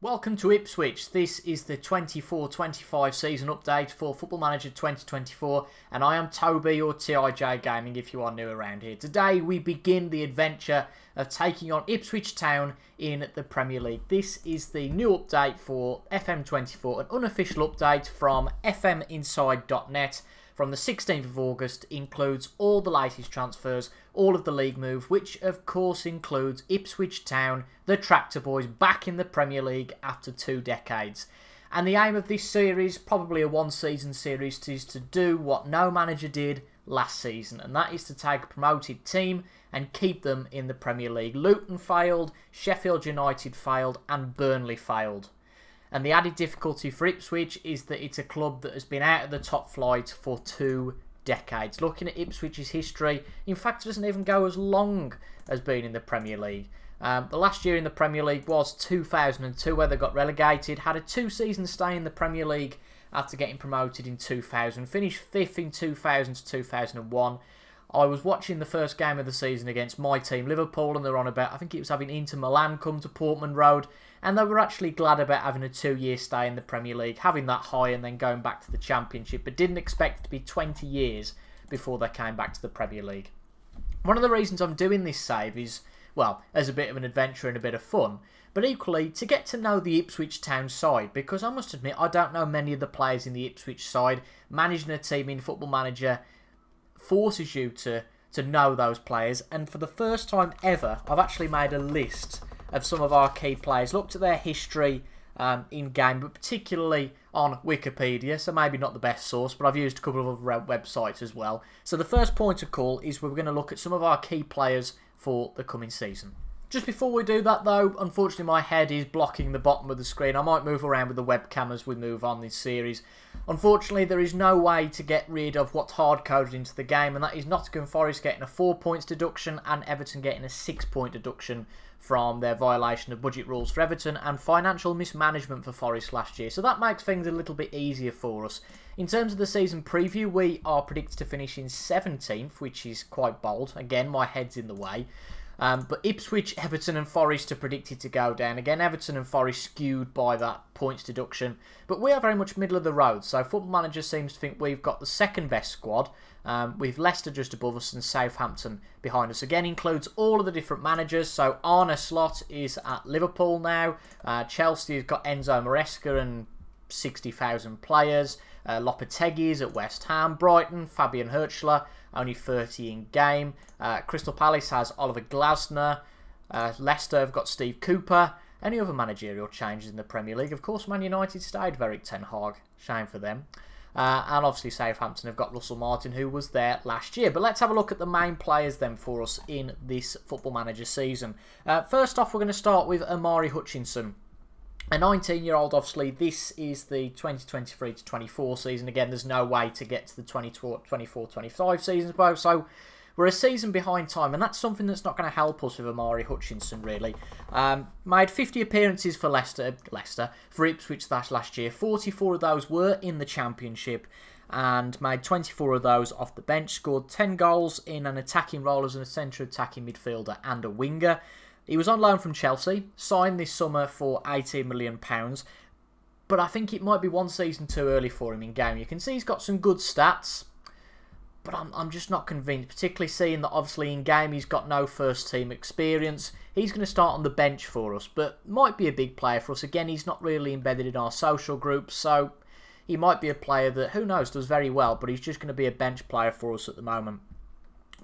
Welcome to Ipswich. This is the 24-25 season update for Football Manager 2024 and I am Toby, or TIJ Gaming if you are new around here. Today we begin the adventure of taking on Ipswich Town in the Premier League. This is the new update for FM24, an unofficial update from FMinside.net from the 16th of August. Includes all the latest transfers, all of the league moves, which of course includes Ipswich Town, the Tractor Boys, back in the Premier League after 2 decades. And the aim of this series, probably a one-season series, is to do what no manager did last season, and that is to take a promoted team and keep them in the Premier League. Luton failed, Sheffield United failed, and Burnley failed. And the added difficulty for Ipswich is that it's a club that has been out of the top flight for 2 decades. Looking at Ipswich's history, in fact it doesn't even go as long as being in the Premier League. The last year in the Premier League was 2002, where they got relegated, had a 2-season stay in the Premier League after getting promoted in 2000, finished 5th in 2000 to 2001. I was watching the first game of the season against my team, Liverpool, and they're on about, I think it was having Inter Milan come to Portman Road, and they were actually glad about having a 2-year stay in the Premier League, having that high and then going back to the Championship, but didn't expect it to be 20 years before they came back to the Premier League. One of the reasons I'm doing this save is, well, as a bit of an adventure and a bit of fun, but equally to get to know the Ipswich Town side, because I must admit I don't know many of the players in the Ipswich side. Managing a team in Football Manager forces you to know those players, and for the first time ever I've actually made a list of some of our key players, looked at their history in game, but particularly on Wikipedia, so maybe not the best source, but I've used a couple of other websites as well. So the first point of call is we're going to look at some of our key players for the coming season. Just before we do that though, unfortunately my head is blocking the bottom of the screen. I might move around with the webcam as we move on this series. Unfortunately there is no way to get rid of what's hard-coded into the game, and that is Nottingham Forest getting a 4 points deduction and Everton getting a 6-point deduction from their violation of budget rules for Everton and financial mismanagement for Forest last year. So that makes things a little bit easier for us. In terms of the season preview, we are predicted to finish in 17th, which is quite bold. Again, my head's in the way. But Ipswich, Everton and Forest are predicted to go down. Again, Everton and Forest skewed by that points deduction. But we are very much middle of the road. So Football Manager seems to think we've got the second best squad. With Leicester just above us and Southampton behind us. Again, includes all of the different managers. So Arne Slot is at Liverpool now. Chelsea has got Enzo Maresca and 60,000 players. Lopetegui is at West Ham. Brighton, Fabian Hirschler, only 30 in game. Crystal Palace has Oliver Glasner. Leicester have got Steve Cooper. Any other managerial changes in the Premier League? Of course, Man United stayed with Erik ten Hag. Shame for them. And obviously Southampton have got Russell Martin, who was there last year. But let's have a look at the main players then for us in this Football Manager season. First off, we're going to start with Omari Hutchinson. A 19-year-old, obviously. This is the 2023-24 season. Again, there's no way to get to the 24-25 season, so we're a season behind time, and that's something that's not going to help us with Omari Hutchinson, really. Made 50 appearances for Leicester for Ipswich last year. 44 of those were in the Championship, and made 24 of those off the bench. Scored 10 goals in an attacking role as a centre attacking midfielder and a winger. He was on loan from Chelsea, signed this summer for £18 million, but I think it might be one season too early for him in game. You can see he's got some good stats, but I'm just not convinced, particularly seeing that obviously in game he's got no first team experience. He's going to start on the bench for us, but might be a big player for us. Again, he's not really embedded in our social groups, so he might be a player that, who knows, does very well, but he's just going to be a bench player for us at the moment.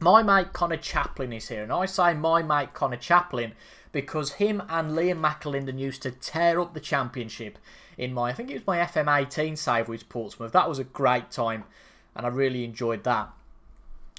My mate Connor Chaplin is here, and I say my mate Connor Chaplin because him and Liam McAlinden used to tear up the Championship in I think it was my FM18 save with Portsmouth. That was a great time, and I really enjoyed that.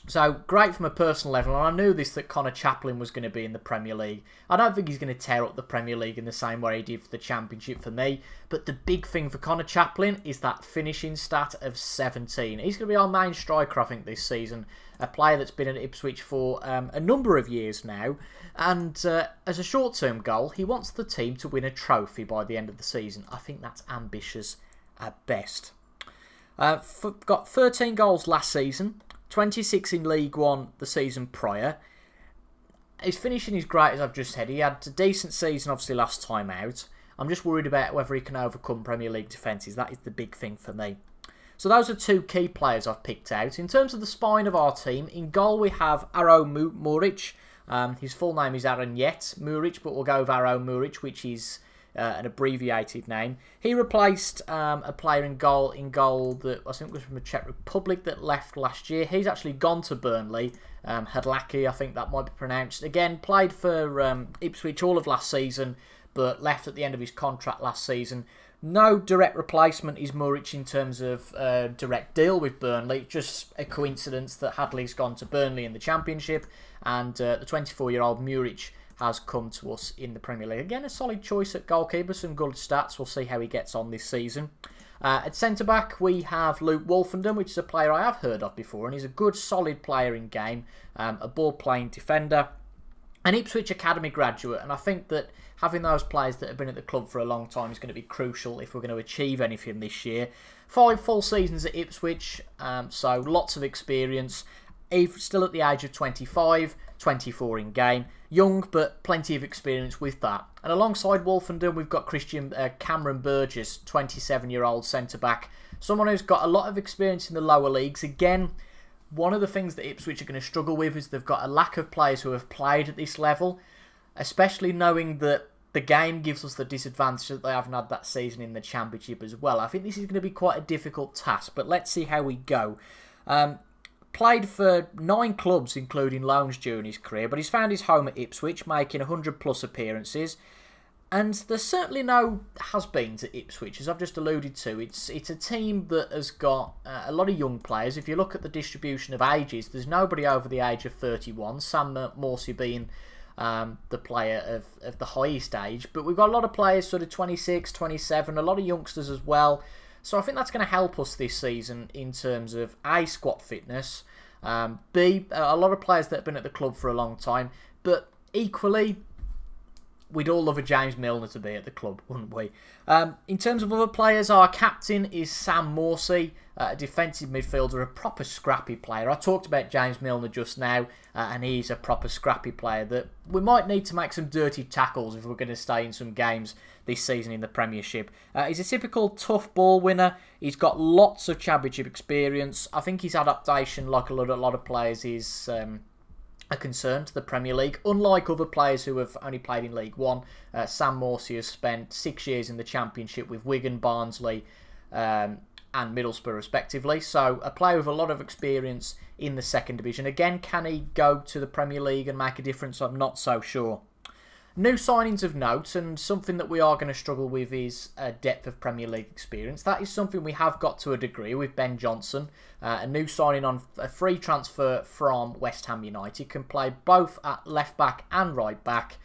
So, great from a personal level, and I knew that Connor Chaplin was going to be in the Premier League. I don't think he's going to tear up the Premier League in the same way he did for the Championship for me, but the big thing for Connor Chaplin is that finishing stat of 17. He's going to be our main striker, I think, this season. A player that's been at Ipswich for a number of years now, and as a short-term goal, he wants the team to win a trophy by the end of the season. I think that's ambitious at best. Got 13 goals last season. 26 in League One the season prior. His finishing is great, as I've just said. He had a decent season, obviously, last time out. I'm just worried about whether he can overcome Premier League defences. That is the big thing for me. So those are two key players I've picked out. In terms of the spine of our team, in goal we have Aaron Muric. His full name is Aaron Yet Muric, but we'll go with Aaron Muric, which is an abbreviated name. He replaced a player in goal that I think was from the Czech Republic that left last year. He's actually gone to Burnley. Hadlaki, I think that might be pronounced. Again, played for Ipswich all of last season, but left at the end of his contract last season. No direct replacement is Muric in terms of direct deal with Burnley. Just a coincidence that Hadley's gone to Burnley in the Championship, and the 24-year-old Muric has come to us in the Premier League. Again, a solid choice at goalkeeper, some good stats. We'll see how he gets on this season. At centre-back, we have Luke Wolfenden, which is a player I have heard of before, and he's a good, solid player in game, a ball-playing defender, an Ipswich Academy graduate, and I think that having those players that have been at the club for a long time is going to be crucial if we're going to achieve anything this year. 5 full seasons at Ipswich, so lots of experience. Still at the age of 25, 24 in game. Young, but plenty of experience with that. And alongside Wolfenden, we've got Cameron Burgess, 27-year-old centre-back. Someone who's got a lot of experience in the lower leagues. Again, one of the things that Ipswich are going to struggle with is they've got a lack of players who have played at this level, especially knowing that the game gives us the disadvantage that they haven't had that season in the Championship as well. I think this is going to be quite a difficult task, but let's see how we go. Played for 9 clubs, including loans during his career, but he's found his home at Ipswich, making 100+ appearances. And there's certainly no has-beens at Ipswich, as I've just alluded to. It's a team that has got a lot of young players. If you look at the distribution of ages, there's nobody over the age of 31, Sam Morsey being the player of the highest age. But we've got a lot of players sort of 26, 27, a lot of youngsters as well. So I think that's going to help us this season in terms of A, squad fitness, B, a lot of players that have been at the club for a long time, but equally, we'd all love a James Milner to be at the club, wouldn't we? In terms of other players, our captain is Sam Morsey, a defensive midfielder, a proper scrappy player. I talked about James Milner just now, and he's a proper scrappy player that we might need to make some dirty tackles if we're going to stay in some games this season in the Premiership. He's a typical tough ball winner. He's got lots of Championship experience. I think his adaptation, like a lot of players, is a concern to the Premier League. Unlike other players who have only played in League One, Sam Morsey has spent 6 years in the Championship with Wigan, Barnsley and Middlesbrough respectively. So a player with a lot of experience in the second division. Again, can he go to the Premier League and make a difference? I'm not so sure. New signings of note, and something that we are going to struggle with is depth of Premier League experience. That is something we have got to a degree with Ben Johnson, a new signing on a free transfer from West Ham United. Can play both at left back and right back.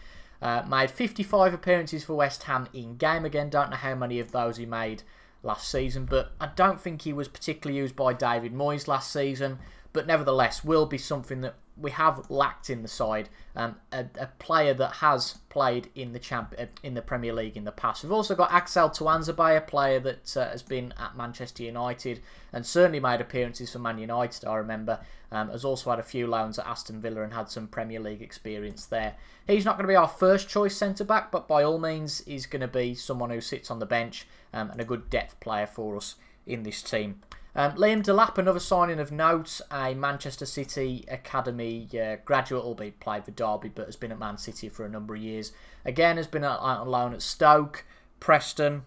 Made 55 appearances for West Ham in game. Again, don't know how many of those he made last season, but I don't think he was particularly used by David Moyes last season. But nevertheless, will be something that we have lacked in the side. A player that has played in the Premier League in the past. We've also got Axel Tuanzebe, a player that has been at Manchester United and certainly made appearances for Man United, I remember. Has also had a few loans at Aston Villa and had some Premier League experience there. He's not going to be our first choice centre-back, but by all means, he's going to be someone who sits on the bench and a good depth player for us in this team. Liam Delap, another signing of note, a Manchester City Academy graduate, albeit played for Derby, but has been at Man City for a number of years. Again, has been on loan at Stoke, Preston,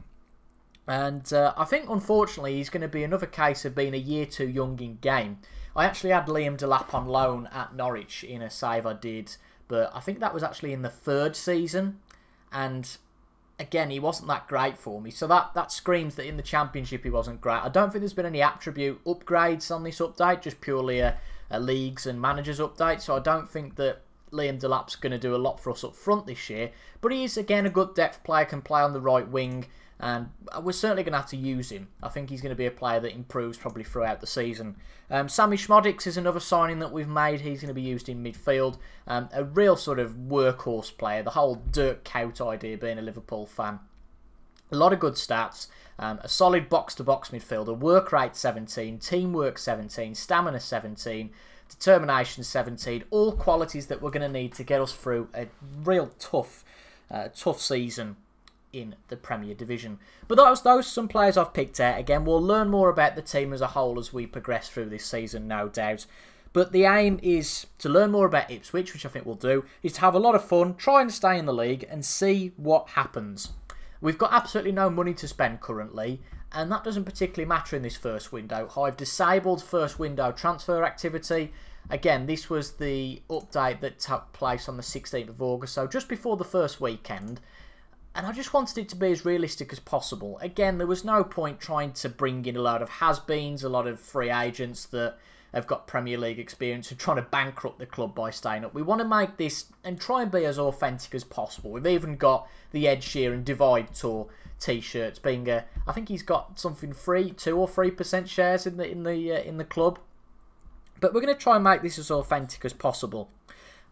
and I think, unfortunately, he's going to be another case of being a year too young in game. I actually had Liam Delap on loan at Norwich in a save I did, but I think that was actually in the 3rd season, and again, he wasn't that great for me. So that screams that in the Championship he wasn't great. I don't think there's been any attribute upgrades on this update, just purely a leagues and managers update. So I don't think that Liam Delap's going to do a lot for us up front this year. But he is, again, a good depth player, can play on the right wing. And we're certainly going to have to use him. I think he's going to be a player that improves probably throughout the season. Sammy Schmodics is another signing that we've made. He's going to be used in midfield. A real sort of workhorse player. The whole Dirk Kuyt idea, being a Liverpool fan. A lot of good stats. A solid box-to-box midfielder. Work rate 17. Teamwork 17. Stamina 17. Determination 17. All qualities that we're going to need to get us through a real tough season in the Premier Division. But those are some players I've picked out. Again, we'll learn more about the team as a whole as we progress through this season, no doubt. But the aim is to learn more about Ipswich, which I think we'll do, is to have a lot of fun, try and stay in the league and see what happens. We've got absolutely no money to spend currently, and that doesn't particularly matter in this first window. I've disabled first window transfer activity. Again, this was the update that took place on the 16th of August, so just before the first weekend. And I just wanted it to be as realistic as possible. Again, there was no point trying to bring in a lot of has-beens, a lot of free agents that have got Premier League experience and trying to bankrupt the club by staying up. We want to make this and try and be as authentic as possible. We've even got the Ed Sheeran Divide Tour t-shirts being I think he's got something 2 or 3% shares in the club. But we're going to try and make this as authentic as possible.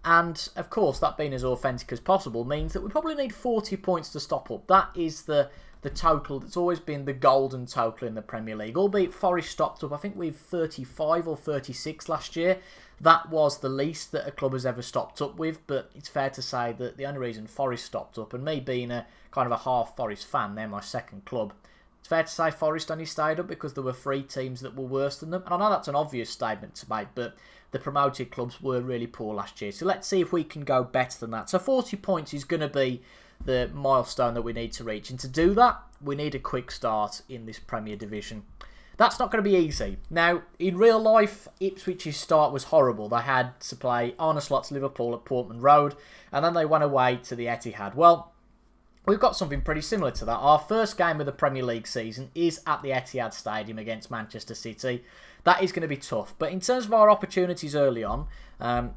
And of course, that being as authentic as possible means that we probably need 40 points to stop up. That is the total that's always been the golden total in the Premier League. Albeit Forest stopped up, I think we've 35 or 36 last year. That was the least that a club has ever stopped up with, but it's fair to say that the only reason Forest stopped up, and me being a kind of a half Forest fan, they're my second club, it's fair to say Forest only stayed up because there were 3 teams that were worse than them. And I know that's an obvious statement to make, but the promoted clubs were really poor last year. So let's see if we can go better than that. So 40 points is going to be the milestone that we need to reach. And to do that, we need a quick start in this Premier Division. That's not going to be easy. Now, in real life, Ipswich's start was horrible. They had to play Arne Slot's Liverpool at Portman Road, and then they went away to the EITHAD. Well, we've got something pretty similar to that. Our first game of the Premier League season is at the EITHAD Stadium against Manchester City. That is going to be tough. But in terms of our opportunities early on,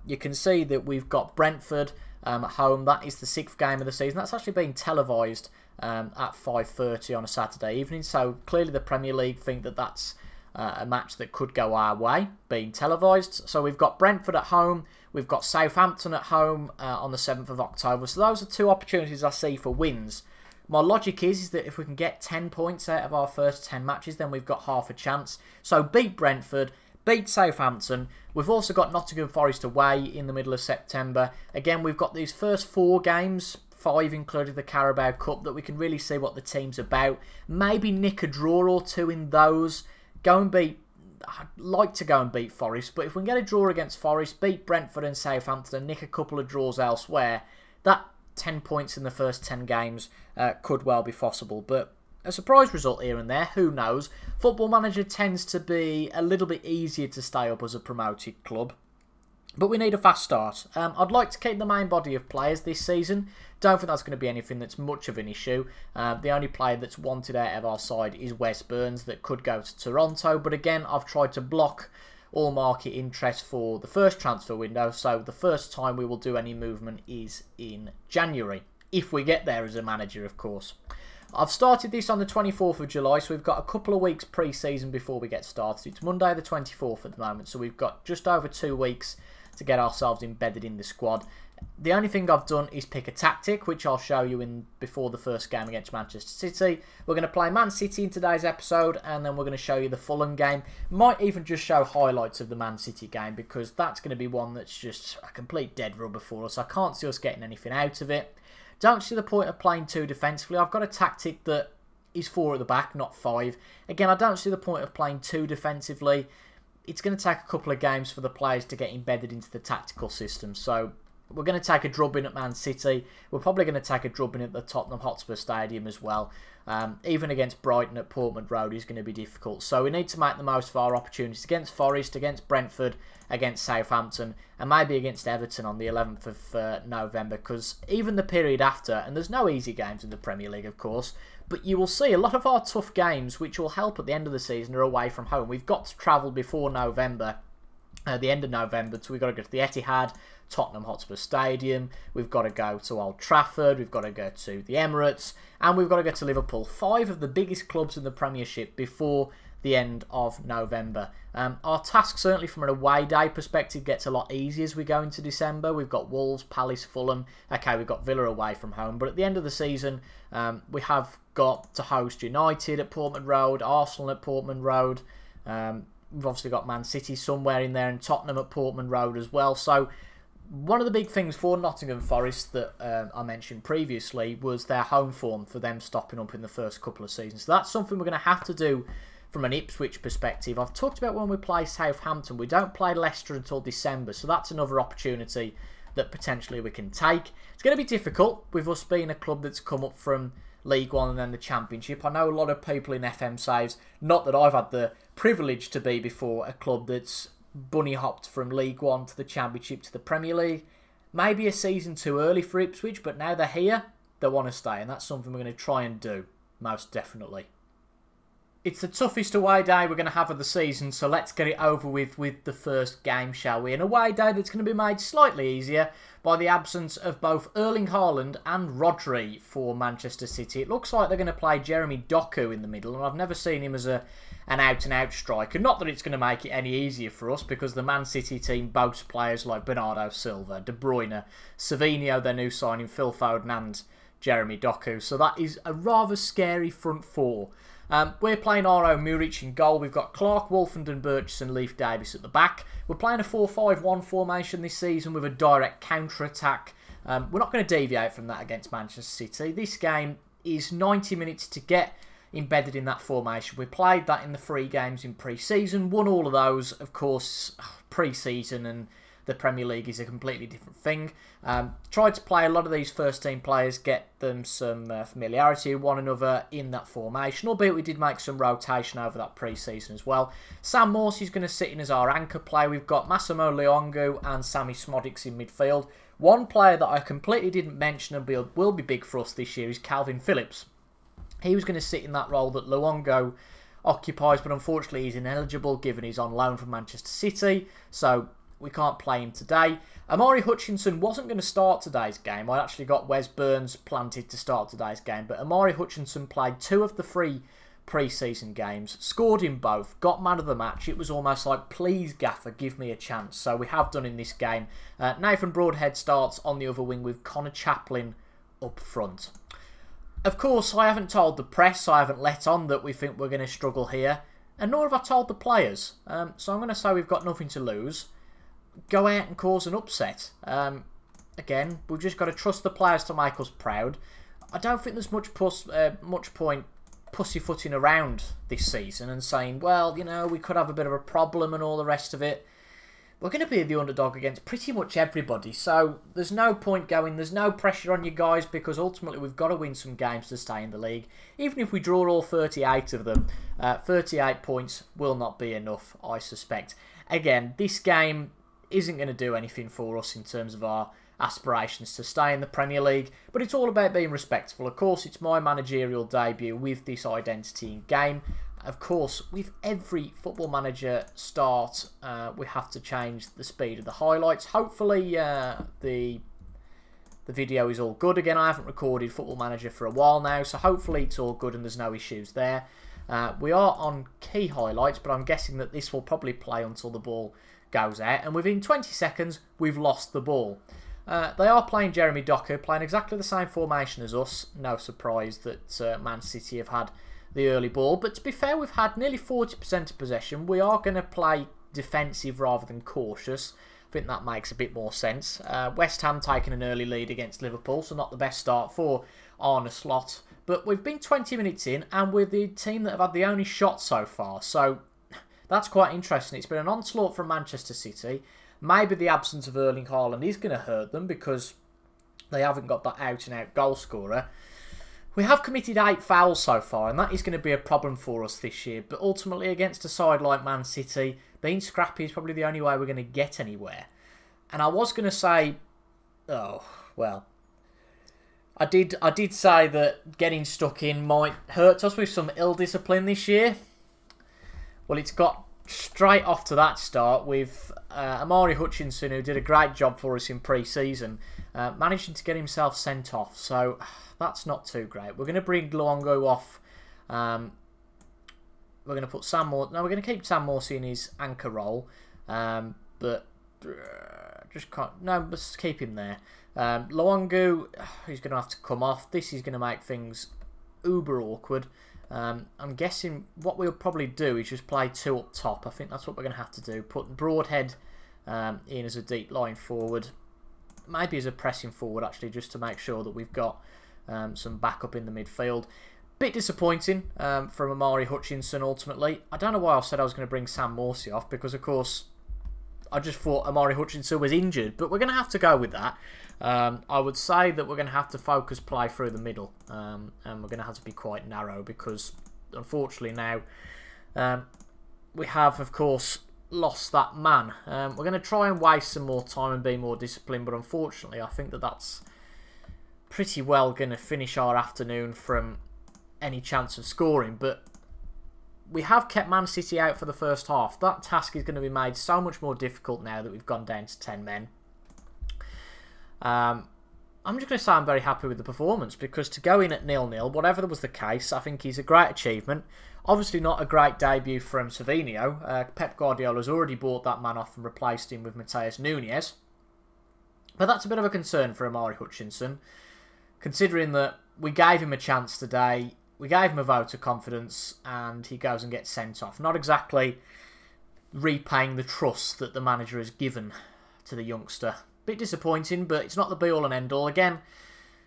you can see that we've got Brentford at home. That is the 6th game of the season. That's actually being televised at 5:30 on a Saturday evening. So clearly the Premier League think that that's a match that could go our way, being televised. So we've got Brentford at home. We've got Southampton at home on the 7th of October. So those are 2 opportunities I see for wins. My logic is that if we can get 10 points out of our first 10 matches, then we've got half a chance. So beat Brentford, beat Southampton. We've also got Nottingham Forest away in the middle of September. Again, we've got these first 4 games, 5 including the Carabao Cup, that we can really see what the team's about. Maybe nick a draw or 2 in those. Go and beat... I'd like to go and beat Forest, but if we can get a draw against Forest, beat Brentford and Southampton and nick a couple of draws elsewhere, that 10 points in the first 10 games could well be possible. But a surprise result here and there, who knows? Football Manager tends to be a little bit easier to stay up as a promoted club. But we need a fast start. I'd like to keep the main body of players this season. Don't think that's going to be anything that's much of an issue. The only player that's wanted out of our side is Wes Burns, that could go to Toronto. But again, I've tried to block all market interest for the first transfer window. So the first time we will do any movement is in January. If we get there as a manager, of course. I've started this on the 24th of July, so we've got a couple of weeks pre-season before we get started. It's Monday the 24th at the moment, so we've got just over 2 weeks to get ourselves embedded in the squad. The only thing I've done is pick a tactic, which I'll show you before the first game against Manchester City. We're going to play Man City in today's episode, and then we're going to show you the Fulham game. Might even just show highlights of the Man City game, because that's going to be one that's just a complete dead rubber for us. I can't see us getting anything out of it. Don't see the point of playing 2 defensively. I've got a tactic that is 4 at the back, not 5. Again, I don't see the point of playing 2 defensively. It's going to take a couple of games for the players to get embedded into the tactical system. So we're going to take a drubbing at Man City. We're probably going to take a drubbing at the Tottenham Hotspur Stadium as well. Even against Brighton at Portman Road is going to be difficult. So we need to make the most of our opportunities against Forest, against Brentford, against Southampton, and maybe against Everton on the 11th of November. Because even the period after, and there's no easy games in the Premier League, of course, but you will see a lot of our tough games, which will help at the end of the season, are away from home. We've got to travel before November, the end of November, so we've got to go to the EITHAD, Tottenham Hotspur Stadium, we've got to go to Old Trafford, we've got to go to the Emirates, and we've got to go to Liverpool. 5 of the biggest clubs in the Premiership before the end of November. Our task, certainly from an away day perspective, gets a lot easier as we go into December. We've got Wolves, Palace, Fulham. Okay, we've got Villa away from home, but at the end of the season, we have got to host United at Portman Road, Arsenal at Portman Road. We've obviously got Man City somewhere in there, and Tottenham at Portman Road as well. So One of the big things for Nottingham Forest that I mentioned previously was their home form, for them stopping up in the first couple of seasons. So that's something we're going to have to do from an Ipswich perspective. I've talked about when we play Southampton. We don't play Leicester until December, so that's another opportunity that potentially we can take. It's going to be difficult with us being a club that's come up from League One and then the Championship. I know a lot of people in FM says, not that I've had the privilege to be before, a club that's bunny hopped from League One to the Championship to the Premier League. Maybe a season too early for Ipswich, but now they're here, they want to stay, and that's something we're going to try and do, most definitely. It's the toughest away day we're going to have of the season, so let's get it over with the first game, shall we? An away day that's going to be made slightly easier by the absence of both Erling Haaland and Rodri for Manchester City. It looks like they're going to play Jeremy Doku in the middle, and I've never seen him as an out-and-out striker. Not that it's going to make it any easier for us, because the Man City team boasts players like Bernardo Silva, De Bruyne, Savinho, their new signing, Phil Foden and Jeremy Doku. So that is a rather scary front four. We're playing Aro Muric in goal. We've got Clark, Wolfenden, Burgess, Leif Davis at the back. We're playing a 4-5-1 formation this season with a direct counter-attack. We're not going to deviate from that against Manchester City. This game is 90 minutes to get embedded in that formation. We played that in the 3 games in pre-season, won all of those. Of course, pre-season and the Premier League is a completely different thing. Tried to play a lot of these first team players, get them some familiarity with one another in that formation, albeit we did make some rotation over that pre-season as well. Sam Morsey's going to sit in as our anchor player. We've got Massimo Luongo and Sammy Smodics in midfield. One player that I completely didn't mention and will be big for us this year is Calvin Phillips. He was going to sit in that role that Luongo occupies, but unfortunately he's ineligible given he's on loan from Manchester City, so we can't play him today. Amari Hutchinson wasn't going to start today's game. I actually got Wes Burns planted to start today's game, but Amari Hutchinson played 2 of the 3 pre-season games, scored in both, got man of the match. It was almost like, please Gaffer, give me a chance. So we have done in this game. Nathan Broadhead starts on the other wing with Connor Chaplin up front. Of course, I haven't told the press, I haven't let on that we think we're going to struggle here, and nor have I told the players. So I'm going to say we've got nothing to lose. Go out and cause an upset. Again, we've just got to trust the players to make us proud. I don't think there's much point pussyfooting around this season and saying, well, you know, we could have a bit of a problem and all the rest of it. We're going to be the underdog against pretty much everybody, so there's no point going, there's no pressure on you guys, because ultimately we've got to win some games to stay in the league. Even if we draw all 38 of them, 38 points will not be enough, I suspect. Again, this game isn't going to do anything for us in terms of our aspirations to stay in the Premier League, but it's all about being respectful. Of course, it's my managerial debut with this identity in game. Of course, with every Football Manager start, we have to change the speed of the highlights. Hopefully, the video is all good. Again, I haven't recorded Football Manager for a while now, so hopefully it's all good and there's no issues there. We are on key highlights, but I'm guessing that this will probably play until the ball goes out, and within 20 seconds we've lost the ball. They are playing Jeremy Doku, playing exactly the same formation as us. No surprise that Man City have had the early ball, but to be fair, we've had nearly 40% of possession. We are going to play defensive rather than cautious. I think that makes a bit more sense. West Ham taking an early lead against Liverpool, so not the best start for Arne Slot, but we've been 20 minutes in and we're the team that have had the only shot so far, so that's quite interesting. It's been an onslaught from Manchester City. Maybe the absence of Erling Haaland is going to hurt them because they haven't got that out-and-out goal scorer. We have committed 8 fouls so far, and that is going to be a problem for us this year. But ultimately, against a side like Man City, being scrappy is probably the only way we're going to get anywhere. And I was going to say, oh, well, I did say that getting stuck in might hurt us with some ill discipline this year. Well, it's got straight off to that start with Amari Hutchinson, who did a great job for us in pre-season, managing to get himself sent off. So that's not too great. We're going to bring Luongo off. We're going to put Sam Morsey. No, we're going to keep Sam Morsey in his anchor role, but just can't. No, let's keep him there. Luongo, he's going to have to come off. This is going to make things uber awkward. I'm guessing what we'll probably do is just play 2 up top. I think that's what we're going to have to do. Put Broadhead in as a deep line forward. maybe as a pressing forward, actually, just to make sure that we've got some backup in the midfield. Bit disappointing from Amari Hutchinson, ultimately. I don't know why I said I was going to bring Sam Morsey off, because, of course, I just thought Amari Hutchinson was injured, but we're going to have to go with that. I would say that we're going to have to focus play through the middle, and we're going to have to be quite narrow, because, unfortunately, now we have, of course, lost that man. We're going to try and waste some more time and be more disciplined, but unfortunately, I think that that's pretty well going to finish our afternoon from any chance of scoring. But we have kept Man City out for the first half. That task is going to be made so much more difficult now that we've gone down to 10 men. I'm just going to say I'm very happy with the performance, because to go in at 0-0, whatever was the case, I think is a great achievement. Obviously not a great debut from Savinho. Pep Guardiola's already bought that man off and replaced him with Mateus Nunes. But that's a bit of a concern for Amari Hutchinson, considering that we gave him a chance today, we gave him a vote of confidence, and he goes and gets sent off. Not exactly repaying the trust that the manager has given to the youngster. Bit disappointing, but it's not the be-all and end-all. Again,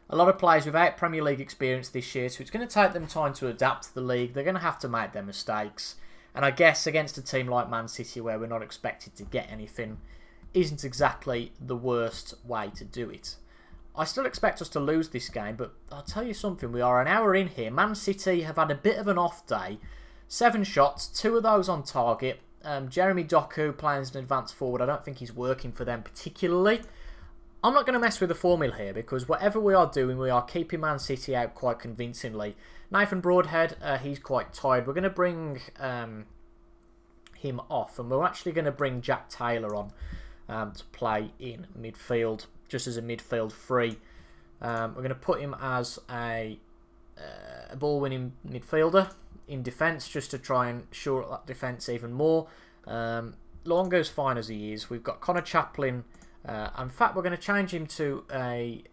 a lot of players without Premier League experience this year, so it's going to take them time to adapt to the league. They're going to have to make their mistakes. And I guess against a team like Man City, where we're not expected to get anything, isn't exactly the worst way to do it. I still expect us to lose this game, but I'll tell you something, we are an hour in here. Man City have had a bit of an off day. 7 shots, 2 of those on target. Jeremy Doku playing as an advanced forward. I don't think he's working for them particularly. I'm not going to mess with the formula here, because whatever we are doing, we are keeping Man City out quite convincingly. Nathan Broadhead, he's quite tired. We're going to bring him off, and we're actually going to bring Jack Taylor on to play in midfield, just as a midfield free. We're going to put him as a ball-winning midfielder in defence, just to try and shore up that defence even more. Longo's fine as he is. We've got Connor Chaplin. In fact, we're going to change him to a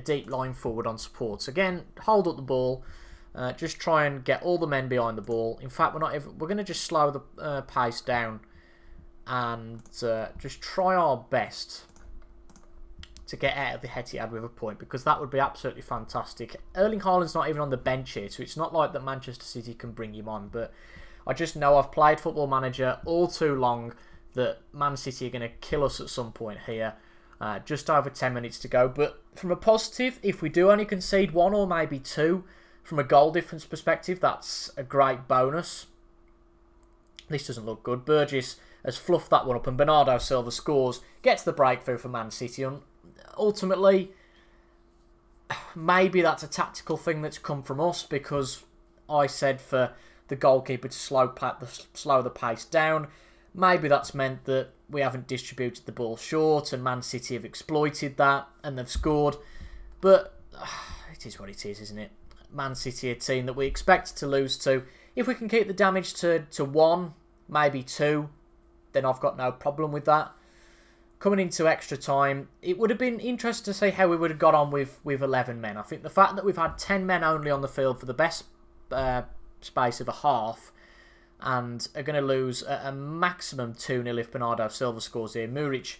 deep line forward on supports. Again, hold up the ball. Just try and get all the men behind the ball. In fact, we're going to just slow the pace down and just try our best to get out of the Etihad with a point, because that would be absolutely fantastic. Erling Haaland's not even on the bench here, so it's not like that Manchester City can bring him on, but I just know I've played Football Manager all too long that Man City are going to kill us at some point here. Just over 10 minutes to go, but from a positive, if we do only concede 1 or maybe 2, from a goal difference perspective, that's a great bonus. This doesn't look good. Burgess has fluffed that one up, and Bernardo Silva scores, gets the breakthrough for Man City. Ultimately, maybe that's a tactical thing that's come from us, because I said for the goalkeeper to slow the pace down. Maybe that's meant that we haven't distributed the ball short, and Man City have exploited that and they've scored. But it is what it is, isn't it? Man City, a team that we expected to lose to. If we can keep the damage to 1, maybe 2, then I've got no problem with that. Coming into extra time, it would have been interesting to see how we would have got on with 11 men. I think the fact that we've had 10 men only on the field for the best space of a half, and are going to lose a maximum 2-0 if Bernardo Silva scores here. Muric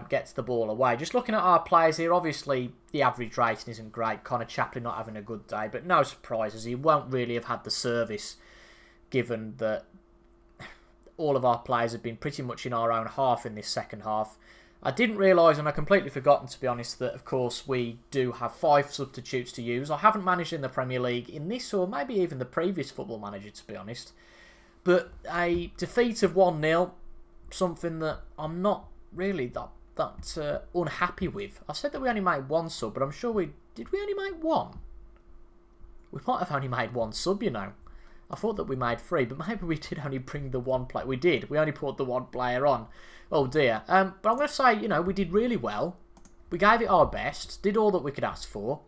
gets the ball away. Just looking at our players here, obviously the average rating isn't great. Connor Chaplin not having a good day, but no surprises. He won't really have had the service, given that all of our players have been pretty much in our own half in this second half. I didn't realise, and I completely forgotten to be honest, that of course we do have 5 substitutes to use. I haven't managed in the Premier League in this, or maybe even the previous Football Manager, to be honest. But a defeat of 1-0, something that I'm not really that unhappy with. I said that we only made 1 sub, but I'm sure did we only make 1? We might have only made 1 sub, you know. I thought that we made 3, but maybe we did only bring the 1 player. We did. We only put the 1 player on. Oh dear. But I'm going to say, you know, we did really well. We gave it our best. Did all that we could ask for.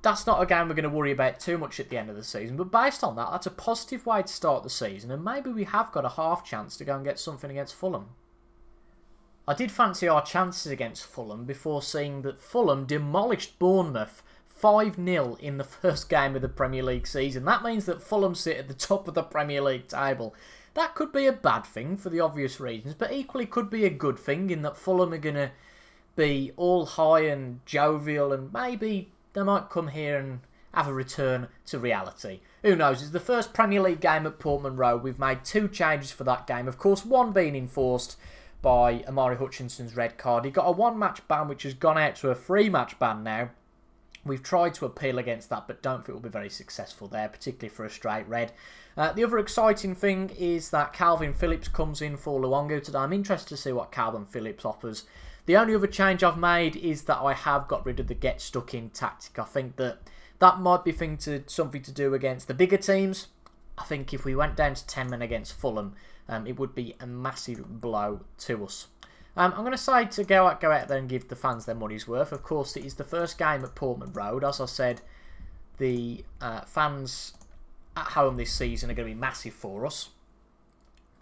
That's not a game we're going to worry about too much at the end of the season. But based on that, that's a positive way to start the season. And maybe we have got a half chance to go and get something against Fulham. I did fancy our chances against Fulham before seeing that Fulham demolished Bournemouth 5-0 in the first game of the Premier League season. That means that Fulham sit at the top of the Premier League table. That could be a bad thing for the obvious reasons, but equally could be a good thing in that Fulham are going to be all high and jovial, and maybe they might come here and have a return to reality. Who knows? It's the first Premier League game at Portman Road. We've made 2 changes for that game. Of course, one being enforced by Amari Hutchinson's red card. He got a 1-match ban, which has gone out to a 3-match ban now. We've tried to appeal against that, but don't think we'll be very successful there, particularly for a straight red. The other exciting thing is that Calvin Phillips comes in for Luongo today. I'm interested to see what Calvin Phillips offers. The only other change I've made is that I have got rid of the get stuck in tactic. I think that might be something to do against the bigger teams. I think if we went down to 10 men against Fulham, it would be a massive blow to us. I'm going to say to go out there and give the fans their money's worth. Of course, it is the first game at Portman Road. As I said, the fans at home this season are going to be massive for us.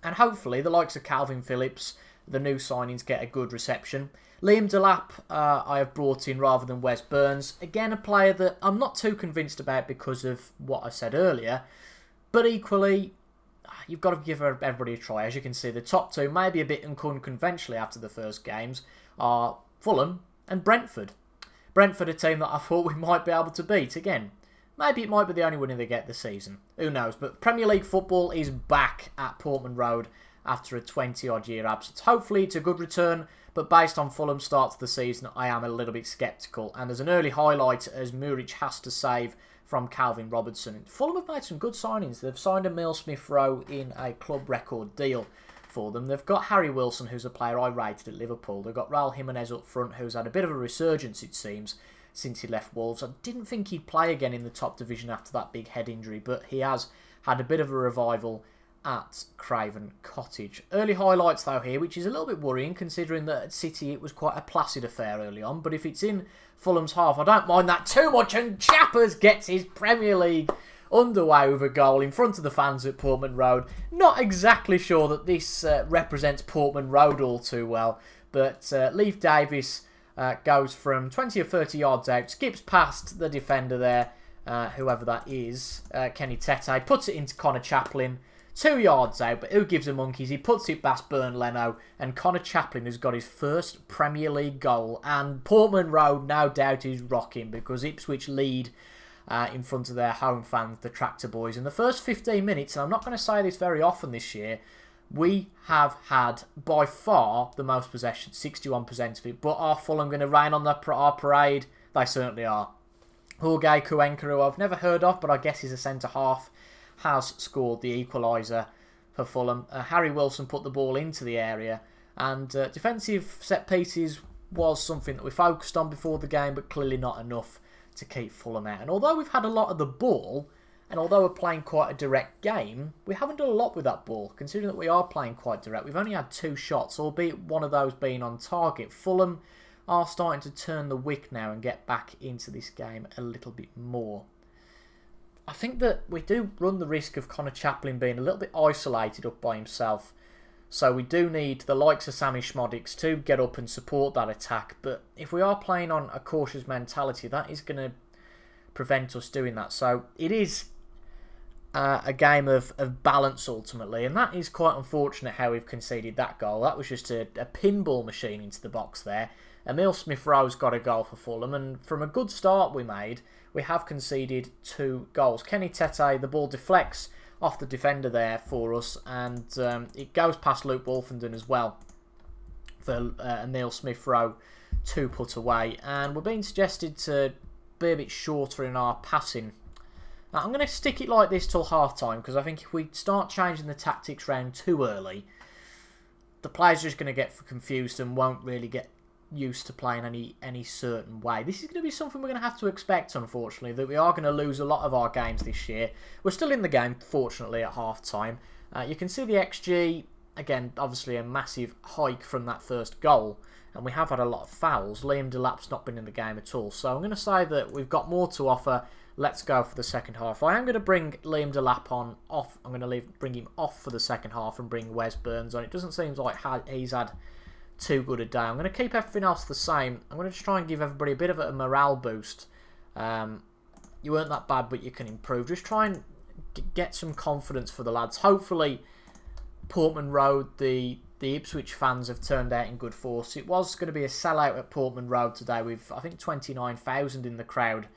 And hopefully, the likes of Calvin Phillips, the new signings, get a good reception. Liam Delap I have brought in rather than Wes Burns. Again, a player that I'm not too convinced about because of what I said earlier. But equally, you've got to give everybody a try. As you can see, the top 2, maybe a bit unconventionally after the first games, are Fulham and Brentford. Brentford, a team that I thought we might be able to beat. Again, maybe it might be the only winning they get this season. Who knows? But Premier League football is back at Portman Road after a 20-odd year absence. Hopefully it's a good return, but based on Fulham's start to the season, I am a little bit sceptical. And there's an early highlight as Muric has to save from Calvin Robertson. Fulham have made some good signings. They've signed Emile Smith-Rowe in a club record deal for them. They've got Harry Wilson, who's a player I rated at Liverpool. They've got Raul Jimenez up front, who's had a bit of a resurgence, it seems, since he left Wolves. I didn't think he'd play again in the top division after that big head injury, but he has had a bit of a revival at Craven Cottage. Early highlights though here, which is a little bit worrying considering that at City it was quite a placid affair early on, but if it's in Fulham's half, I don't mind that too much, and Chappers gets his Premier League underway with a goal in front of the fans at Portman Road. Not exactly sure that this represents Portman Road all too well, but Leif Davis goes from 20 or 30 yards out, skips past the defender there, whoever that is, Kenny Tete, puts it into Connor Chaplin, 2 yards out, but who gives a monkeys? He puts it past Bern Leno, and Connor Chaplin has got his first Premier League goal, and Portman Road no doubt is rocking because Ipswich lead in front of their home fans, the Tractor Boys. In the first 15 minutes, and I'm not going to say this very often this year, we have had by far the most possession, 61% of it, but are Fulham going to rain on our parade? They certainly are. Jorge Cuenca, who I've never heard of, but I guess he's a centre-half, has scored the equaliser for Fulham. Harry Wilson put the ball into the area, and defensive set pieces was something that we focused on before the game, but clearly not enough to keep Fulham out. And although we've had a lot of the ball, and although we're playing quite a direct game, we haven't done a lot with that ball, considering that we are playing quite direct. We've only had 2 shots, albeit one of those being on target. Fulham are starting to turn the wick now and get back into this game a little bit more. I think that we do run the risk of Connor Chaplin being a little bit isolated up by himself. So we do need the likes of Sammy Schmodics to get up and support that attack. But if we are playing on a cautious mentality, that is going to prevent us doing that. So it is a game of balance ultimately. And that is quite unfortunate how we've conceded that goal. That was just a pinball machine into the box there. Emile Smith-Rowe's got a goal for Fulham. And from a good start we made, we have conceded 2 goals. Kenny Tete, the ball deflects off the defender there for us, and it goes past Luke Wolfenden as well for Emile Smith-Rowe to put away. And we're being suggested to be a bit shorter in our passing. Now, I'm going to stick it like this till half-time, because I think if we start changing the tactics round too early, the players are just going to get confused and won't really get used to playing any certain way. This is going to be something we're going to have to expect, unfortunately, that we are going to lose a lot of our games this year. We're still in the game, fortunately, at half-time. You can see the XG, again, obviously a massive hike from that first goal, and we have had a lot of fouls. Liam Delap's not been in the game at all, so I'm going to say that we've got more to offer. Let's go for the second half. I am going to bring Liam Delap off. I'm going to bring him off for the second half and bring Wes Burns on. It doesn't seem like he's had too good a day. I'm going to keep everything else the same. I'm going to just try and give everybody a bit of a morale boost. You weren't that bad, but you can improve. Just try and get some confidence for the lads. Hopefully, Portman Road, the the Ipswich fans have turned out in good force. It was going to be a sellout at Portman Road today with, I think, 29,000 in the crowd.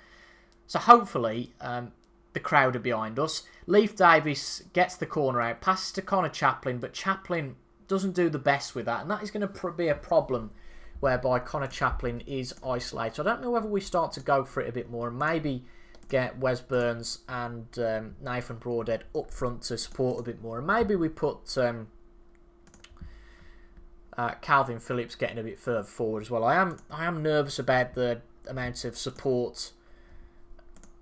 So hopefully the crowd are behind us. Leif Davis gets the corner out, passes to Connor Chaplin, but Chaplin doesn't do the best with that, and that is going to be a problem whereby Connor Chaplin is isolated. So I don't know whether we start to go for it a bit more and maybe get Wes Burns and Nathan Broadhead up front to support a bit more, and maybe we put Calvin Phillips getting a bit further forward as well. I am nervous about the amount of support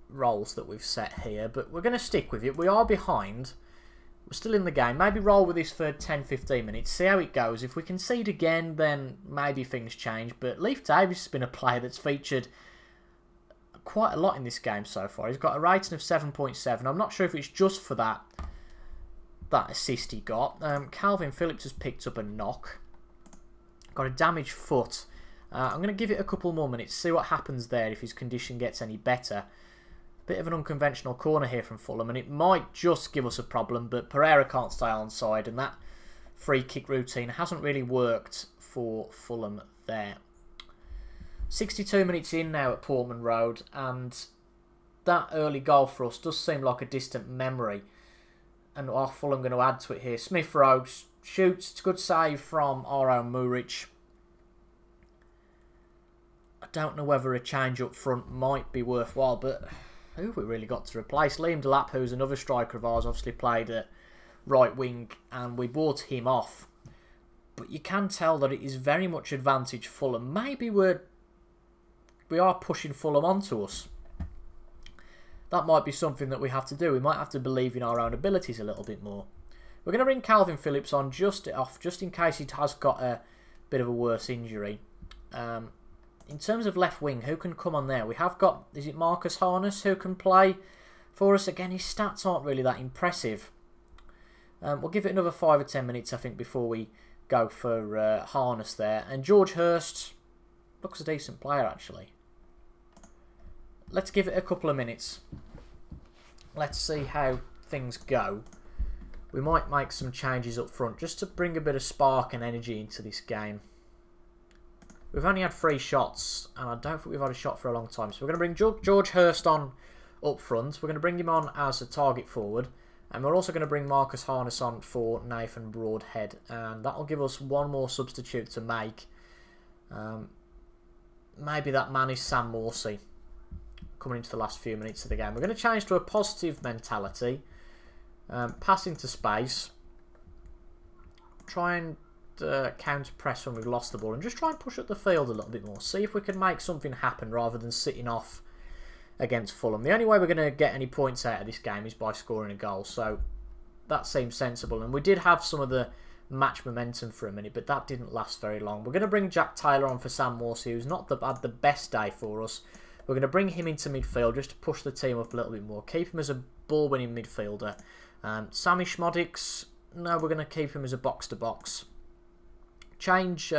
roles that we've set here, but we're going to stick with it. We are behind. We're still in the game. Maybe roll with this for 10-15 minutes. See how it goes. If we concede again, then maybe things change. But Leif Davis has been a player that's featured quite a lot in this game so far. He's got a rating of 7.7. I'm not sure if it's just for that assist he got. Calvin Phillips has picked up a knock. Got a damaged foot. I'm going to give it a couple more minutes, see what happens there if his condition gets any better. Bit of an unconventional corner here from Fulham, and it might just give us a problem, but Pereira can't stay onside, and that free kick routine hasn't really worked for Fulham there. 62 minutes in now at Portman Road, and that early goal for us does seem like a distant memory. And are Fulham going to add to it here? Smith Rowe shoots. It's a good save from our own Muric. I don't know whether a change up front might be worthwhile, but who have we really got to replace? Liam Delap, who's another striker of ours, obviously played at right wing, and we bought him off. But you can tell that it is very much advantage Fulham. Maybe we are pushing Fulham onto us. That might be something that we have to do. We might have to believe in our own abilities a little bit more. We're going to bring Calvin Phillips on just in case he has got a bit of a worse injury. In terms of left wing, who can come on there? We have got, is it Marcus Harness who can play for us? Again, his stats aren't really that impressive. We'll give it another 5 or 10 minutes, I think, before we go for Harness there. And George Hurst looks a decent player, actually. Let's give it a couple of minutes. Let's see how things go. We might make some changes up front just to bring a bit of spark and energy into this game. We've only had 3 shots, and I don't think we've had a shot for a long time. So we're going to bring George Hurst on up front. We're going to bring him on as a target forward. And we're also going to bring Marcus Harness on for Nathan Broadhead. And that will give us one more substitute to make. Maybe that man is Sam Morsey, coming into the last few minutes of the game. We're going to change to a positive mentality. Pass into space. Try and counter press when we've lost the ball, and just try and push up the field a little bit more. See if we can make something happen rather than sitting off against Fulham. The only way we're going to get any points out of this game is by scoring a goal, so that seems sensible. And we did have some of the match momentum for a minute, but that didn't last very long. We're going to bring Jack Taylor on for Sam Morsey, who's not had the best day for us. We're going to bring him into midfield just to push the team up a little bit more. Keep him as a ball-winning midfielder. Sammy Schmodix, no, we're going to keep him as a box-to-box. Change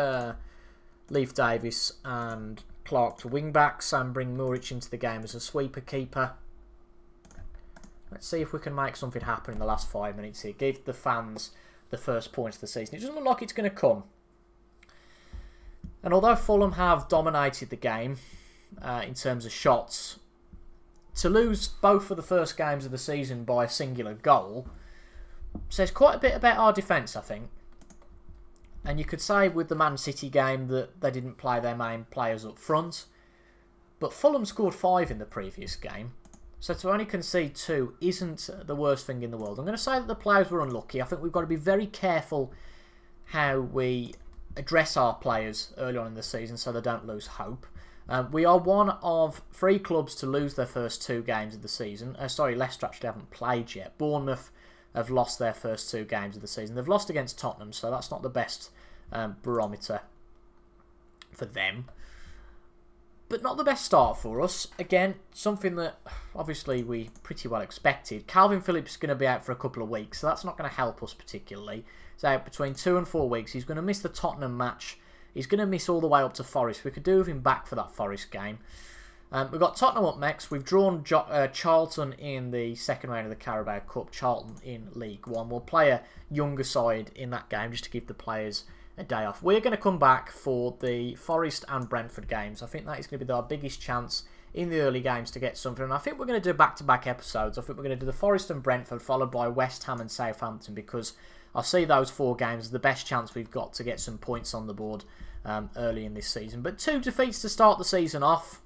Leif Davis and Clark to wing-backs and bring Muric into the game as a sweeper keeper. Let's see if we can make something happen in the last 5 minutes here. Give the fans the first points of the season. It doesn't look like it's going to come. And although Fulham have dominated the game in terms of shots, to lose both of the first games of the season by a singular goal says quite a bit about our defence, I think. And you could say with the Man City game that they didn't play their main players up front. But Fulham scored 5 in the previous game. So to only concede 2 isn't the worst thing in the world. I'm going to say that the players were unlucky. I think we've got to be very careful how we address our players early on in the season so they don't lose hope. We are one of 3 clubs to lose their first 2 games of the season. Sorry, Leicester actually haven't played yet. Bournemouth have lost their first 2 games of the season. They've lost against Tottenham, so that's not the best barometer for them. But not the best start for us. Again, something that obviously we pretty well expected. Calvin Phillips is going to be out for a couple of weeks, so that's not going to help us particularly. He's out between 2 and 4 weeks. He's going to miss the Tottenham match. He's going to miss all the way up to Forest. We could do with him back for that Forest game. We've got Tottenham up next. We've drawn Charlton in the second round of the Carabao Cup. Charlton in League One. We'll play a younger side in that game just to give the players a day off. We're going to come back for the Forest and Brentford games. I think that is going to be our biggest chance in the early games to get something. And I think we're going to do back-to-back episodes. I think we're going to do the Forest and Brentford followed by West Ham and Southampton, because I see those 4 games as the best chance we've got to get some points on the board early in this season. But 2 defeats to start the season off.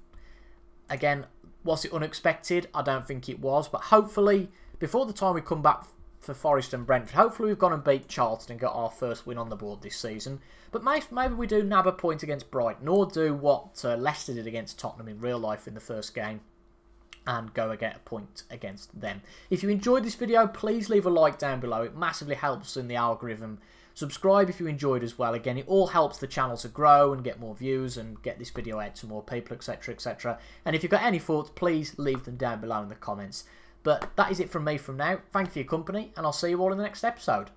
Again, was it unexpected? I don't think it was. But hopefully, before the time we come back for Forest and Brentford, hopefully we've gone and beat Charlton and got our first win on the board this season. But maybe we do nab a point against Brighton, or do what Leicester did against Tottenham in real life in the first game and go and get a point against them. If you enjoyed this video, please leave a like down below. It massively helps in the algorithm. Subscribe if you enjoyed as well. Again, it all helps the channel to grow and get more views and get this video out to more people, etc, etc. And if you've got any thoughts, please leave them down below in the comments. But that is it from me from now. Thank you for your company, and I'll see you all in the next episode.